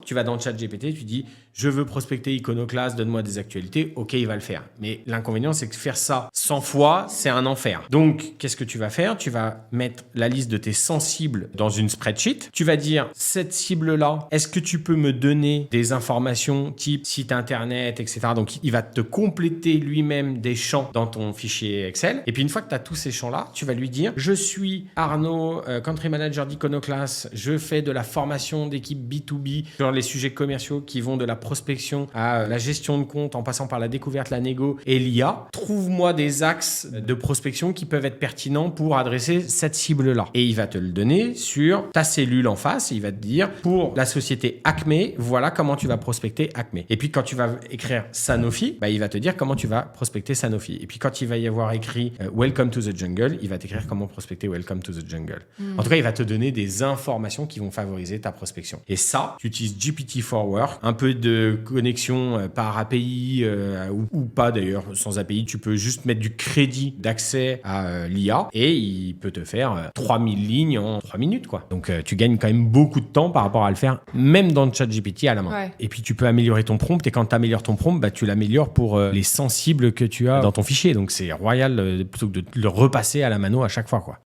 tu vas dans le chat GPT, tu dis je veux prospecter Iconoclast, donne-moi des actualités. Ok, il va le faire. Mais l'inconvénient, c'est que faire ça 100 fois, c'est un enfer. Donc, qu'est-ce que tu vas faire? Tu vas mettre la liste de tes 100 cibles dans une spreadsheet. Tu vas dire cette cible-là, est-ce que tu peux me donner des informations type site internet, etc. Donc, il va te compléter lui-même des champs dans ton fichier Excel. Et puis, une fois que tu as tous ces champs-là, tu vas lui dire je suis Arnaud, Country Manager d'Iconoclast. Je fais de la formation d'équipe B2B sur les sujets commerciaux qui vont de la prospection à la gestion de compte en passant par la découverte, la négo et l'IA. Trouve-moi des axes de prospection qui peuvent être pertinents pour adresser cette cible-là. Et il va te le donner sur ta cellule en face. Il va te dire pour la société Acme, voilà comment tu vas prospecter Acme. Et puis quand tu vas écrire Sanofi, il va te dire comment tu vas prospecter Sanofi. Et puis quand il va y avoir écrit Welcome to the Jungle, il va t'écrire comment prospecter Welcome to the Jungle. En tout cas, il va te donner des informations qui vont favoriser ta prospection. Et ça, tu utilises GPT-4Work, un peu de connexion par API ou pas d'ailleurs, sans API, tu peux juste mettre du crédit d'accès à l'IA et il peut te faire 3000 lignes en 3 minutes, quoi. Donc, tu gagnes quand même beaucoup de temps par rapport à le faire, même dans le chat GPT à la main. Ouais. Et puis, tu peux améliorer ton prompt et quand tu améliores ton prompt, tu l'améliores pour les sensibles que tu as dans ton fichier. Donc, c'est royal plutôt que de le repasser à la mano à chaque fois, quoi.